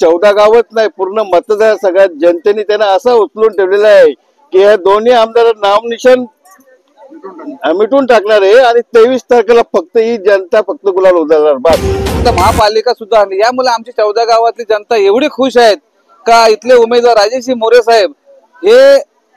14 गावच नाही, पूर्ण मतदार सगळ्या जनतेने त्यांना असं उचलून ठेवलेलं आहे की या दोन्ही आमदार नामनिशान मिटून टाकणार आहे आणि 23 तारखेला फक्त ही जनता फक्त गुलाल उधळणार बस. महापालिका सुद्धा यामुळे आमची 14 गावातली जनता एवढी खुश आहेत का इथले उमेदवार राजेश मोरे साहेब हे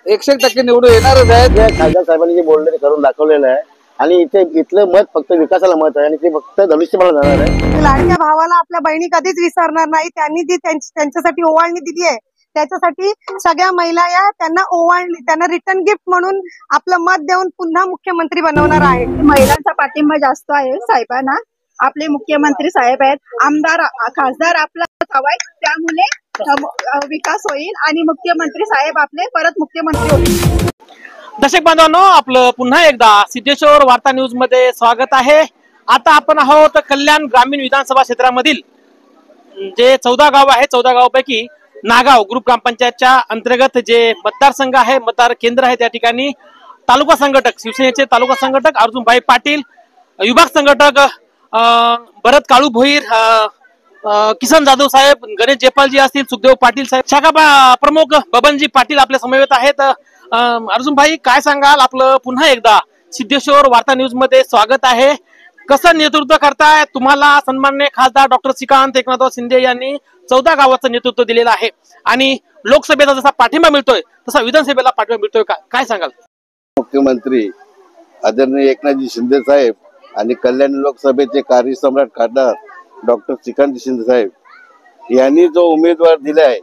100% निवडून येणारच आहेत. खासदार साहेबांनी जे बोलले ते करून दाखवलेलं आहे आणि इथलं मत फक्त विकासाला मत आहे आणि ते फक्त धनुष्यबाणला जाणार आहे. लाडक्या भावाला आपल्या बहिणी कधीच विसरणार नाही. त्यांनी जी त्यांच्यासाठी ओवाळणी दिली आहे त्याच्यासाठी सगळ्या महिला या त्यांना ओवाळणी त्यांना रिटर्न गिफ्ट म्हणून आपलं मत देऊन पुन्हा मुख्यमंत्री बनवणार आहे. महिलांचा पाठिंबा जास्त आहे साहेबांना. आपले मुख्यमंत्री साहेब आहेत, आमदार खासदार आपला हवाय, त्यामुळे विकास होईल आणि मुख्यमंत्री साहेब आपले परत मुख्यमंत्री होतील. दर्शक बांधवांनो, आपलं पुन्हा एकदा सिद्धेश्वर वार्ता न्यूज मध्ये स्वागत आहे. आता आपण आहोत कल्याण ग्रामीण विधानसभा क्षेत्रामधील जे 14 गाव आहे, 14 गावापैकी नागाव ग्रुप ग्रामपंचायतच्या अंतर्गत जे मतदारसंघ आहे, मतदार केंद्र आहे, त्या ठिकाणी तालुका संघटक शिवसेनेचे तालुका संघटक अर्जुनभाई पाटील, विभाग संघटक भरत काळू भोईर, किसन जाधव साहेब, गणेश जयपालजी असतील, सुखदेव पाटील साहेब, शाखा प्रमुख बबनजी पाटील आपल्या समवेत आहेत. अर्जुनभाई, काय सांगाल? आपलं पुन्हा एकदा सिद्धेश्वर वार्ता न्यूज मध्ये स्वागत आहे. कसं नेतृत्व करताय? तुम्हाला सन्माननीय खासदार डॉक्टर श्रीकांत एकनाथराव शिंदे यांनी 14 गावाचं नेतृत्व दिलेलं आहे आणि लोकसभेचा जसा पाठिंबा मिळतोय तसा विधानसभेला पाठिंबा मिळतोय का? काय सांगाल? मुख्यमंत्री आदरणीय एकनाथजी शिंदे साहेब आणि कल्याण लोकसभेचे कार्यसम्राट खासदार डॉक्टर श्रीकांत शिंदे साहेब यांनी जो उमेदवार दिलाय,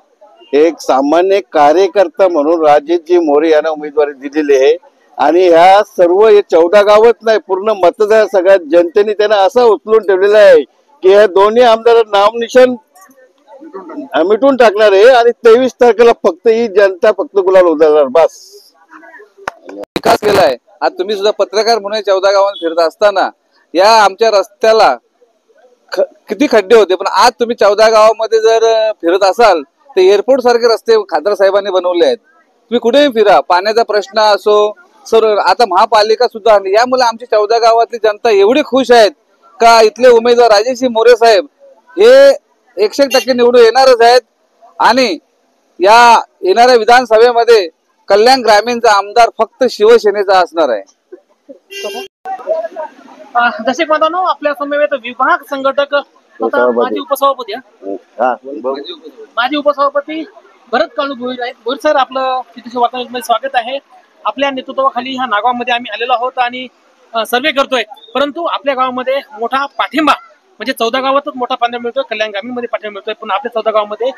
एक सामान्य कार्यकर्ता म्हणून राजेशजी मोरे यांना उमेदवारी दिलेली आहे आणि ह्या सर्व 14 गावच नाही, पूर्ण मतदार सगळ्या जनतेने त्यांना असं उचलून ठेवलेलं आहे की या दोन्ही आमदार नामनिशान मिटून टाकणार आहे आणि 23 तारखेला फक्त ही जनता फक्त गुलाल उधळणार बस. विकास केलाय. आज तुम्ही सुद्धा पत्रकार म्हणून 14 गावात फिरत असताना या आमच्या रस्त्याला किती खड्डे होते, पण आज तुम्ही 14 गावामध्ये जर फिरत असाल तर एअरपोर्ट सारखे रस्ते खासदार साहेबांनी बनवले आहेत. तुम्ही कुठेही फिरा, पाण्याचा प्रश्न असो, सर्व आता महापालिका सुद्धा यामुळे आमची 14 गावातली जनता एवढी खुश आहेत का इथले उमेदवार राजेश मोरे साहेब हे 100% निवडून येणारच आहेत आणि या येणाऱ्या विधानसभेमध्ये कल्याण ग्रामीणचा आमदार फक्त शिवसेनेचा असणार आहे. दर्शक बांधवांनो, आपल्या समवेत विभाग संघटक माजी उपसभापती भरत काळू भोईर आहेत. भोईर सर, आपलं सिद्धेश्वर वार्ता न्यूज मध्ये स्वागत आहे. आपल्या नेतृत्वाखाली ह्या नागावमध्ये आम्ही आलेलो आहोत आणि सर्वे करतोय, परंतु आपल्या गावामध्ये मोठा पाठिंबा म्हणजे 14 गावातच मोठा पाठिंबा मिळतोय, कल्याण ग्रामीण मध्ये पाठिंबा मिळतोय, पण आपल्या 14 गावामध्ये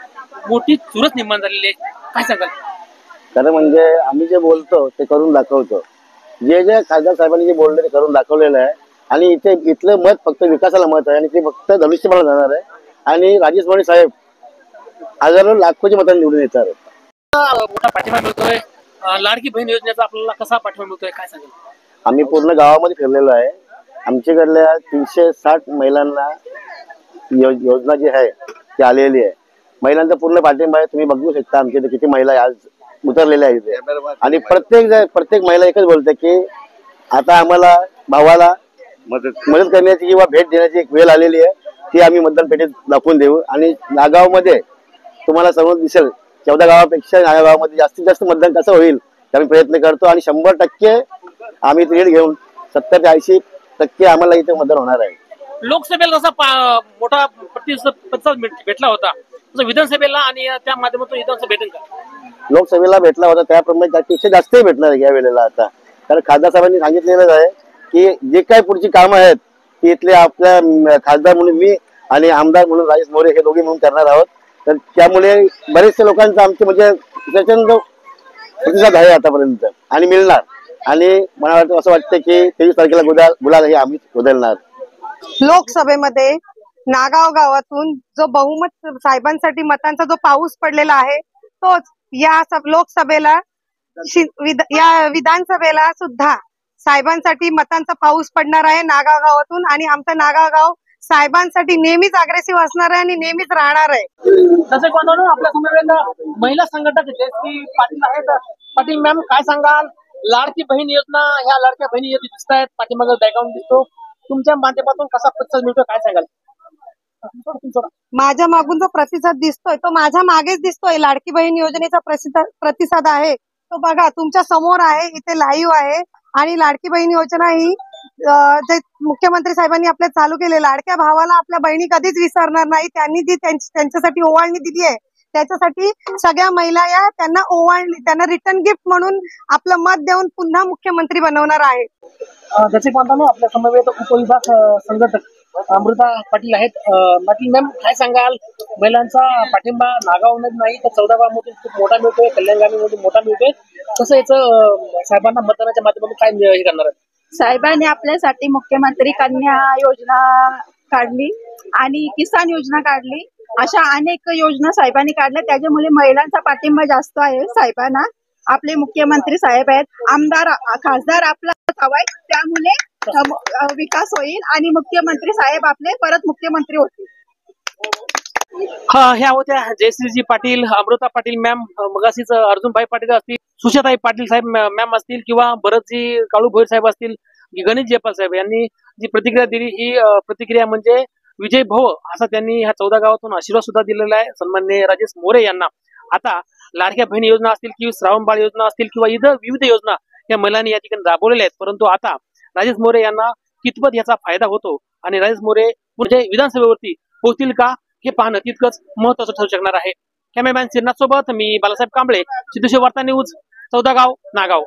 मोठी चुरस निर्माण झालेली आहे. काय सांगाल? खरं म्हणजे आम्ही जे बोलतो ते करून दाखवतो. जे खासदार साहेबांनी जे बोलले ते करून दाखवलेलं आहे आणि इथलं मत फक्त विकासाला मत आहे आणि ते फक्त धनुष्यबाणला जाणार आहे आणि राजेश मोरे साहेब हजारो लाखोची मतांनी निवडून येतात. मोठा पाठिंबा मिळतोय. लाडकी बहीण योजनेचा आपल्याला कसा पाठिंबा मिळतोय, काय सांगाल? आम्ही पूर्ण गावामध्ये फिरलेलो आहे. आमच्याकडल्या 360 महिलांना योजना जी आहे ती आलेली आहे. महिलांचा पूर्ण पाठिंबा आहे. तुम्ही बघू शकता आमच्या इथे किती महिला आज उतरलेल्या आहेत आणि प्रत्येक महिला एकच बोलते की आता आम्हाला भावाला मदत करण्याची किंवा भेट देण्याची एक वेळ आलेली आहे, ती आम्ही मतदान पेटीत दाखवून देऊ आणि नागाव मध्ये तुम्हाला सर्व दिसेल 14 गावापेक्षा नागाव गावामध्ये जास्तीत जास्त मतदान कसं होईल आम्ही प्रयत्न करतो आणि 100% आम्ही लीड घेऊन 70 ते 80% आम्हाला इथे मतदान होणार आहे. लोकसभेला जसा मोठा प्रतिसाद भेटला होता तसं विधानसभेला आणि त्या माध्यमातून विधानसभा भेटेल का? लोकसभेला भेटला होता त्याप्रमाणे त्यापेक्षा जास्तही भेटणार आहे या वेळेला. आता कारण खासदार साहेबांनी सांगितलेलं आहे की जे काही पुढची कामं आहेत ती इथले आपल्या खासदार म्हणून मी आणि आमदार म्हणून राजेश मोरे हे दोघे म्हणून करणार आहोत. तर त्यामुळे बरेचसे लोकांचा आमचे म्हणजे प्रचंड प्रतिसाद आहे आतापर्यंत आणि मिळणार आणि मला असं वाटतं की 23 तारखेला गुलाल हे आम्ही उधळणार. लोकसभेमध्ये नागाव गावातून जो बहुमत साहेबांसाठी मतांचा जो पाऊस पडलेला आहे तोच या लोकसभेला या विधानसभेला सुद्धा साहेबांसाठी मतांचा पाऊस पडणार आहे नागाव गावातून आणि आमचं नागाव गाव साहेबांसाठी नेहमीच अग्रेसिव्ह असणार आहे आणि नेहमीच राहणार आहे. जसे कोण आपल्या समोर महिला संघटक जयश्री पाटील आहेत. पाटील मॅम, काय सांगाल? लाडकी बहीण योजना, ह्या लाडक्या बहिणी दिसत आहेत, पाठीमागे बॅकग्राऊंड दिसतो, तुमच्या माध्यमातून कसा प्रतिसाद मिळतो, काय सांगाल? माझ्या मागून जो प्रतिसाद दिसतोय तो माझ्या मागेच दिसतोय. लाडकी बहीण योजनेचा प्रतिसाद आहे तो बघा तुमच्या समोर आहे, इथे लाईव्ह आहे. आणि लाडकी बहीण योजना ही जे मुख्यमंत्री साहेबांनी आपल्या चालू केले, लाडक्या भावाला आपल्या बहिणी कधीच विसरणार नाही. त्यांनी जी त्यांच्यासाठी ओवाळणी दिली आहे त्याच्यासाठी सगळ्या महिला या त्यांना ओवाळणी, त्यांना रिटर्न गिफ्ट म्हणून आपलं मत देऊन पुन्हा मुख्यमंत्री बनवणार आहे. जसे पाहताना आपल्या समवेत उपविभाग संघटक अमृता पाटील आहेत. पाटील मॅम, काय सांगाल? महिलांचा पाठिंबा नागावमध्ये नाही तर 14 गावांमधून खूप मोठा मिळतोय, कल्याण गावांमधून मोठा मिळतोय. कसं याचं साहेबांना मतदानाच्या माध्यमातून काय हे करणार आहे? साहेबांनी आपल्यासाठी मुख्यमंत्री कन्या योजना काढली आणि किसान योजना काढली. अशा अनेक योजना साहेबांनी काढल्या, त्याच्यामुळे महिलांचा पाठिंबा जास्त आहे साहेबांना. आपले मुख्यमंत्री साहेब आहेत, आमदार खासदार आपलाच हवाय, त्यामुळे विकास होईल आणि मुख्यमंत्री साहेब आपले परत मुख्यमंत्री होतील. ह्या होत्या जयश्रीजी पाटील, अमृता पाटील मॅम, मगाशीच अर्जुनभाई पाटील असतील, सुषाताई पाटील साहेब मॅम असतील किंवा भरतजी काळू भोईर साहेब असतील, गणेश जयपाल साहेब यांनी जी प्रतिक्रिया दिली ही प्रतिक्रिया म्हणजे विजय भव असा त्यांनी ह्या 14 गावातून आशीर्वाद सुद्धा दिलेला आहे सन्माननीय राजेश मोरे यांना. आता लाडक्या बहीण योजना असतील किंवा श्रावणबाळ योजना असतील किंवा इतर विविध योजना या महिलांनी या ठिकाणी राबवलेल्या आहेत. परंतु आता राजेश मोरे यांना कितपत याचा फायदा होतो आणि राजेश मोरे पुढे विधानसभेवरती पोहोचतील का हे पाहणं तितकंच महत्वाचं ठरू शकणार आहे. कॅमेरामॅन श्रीनाथ सोबत मी बालासाहेब कांबळे, सिद्धेश्वर वार्ता न्यूज, 14 गाव, नागाव.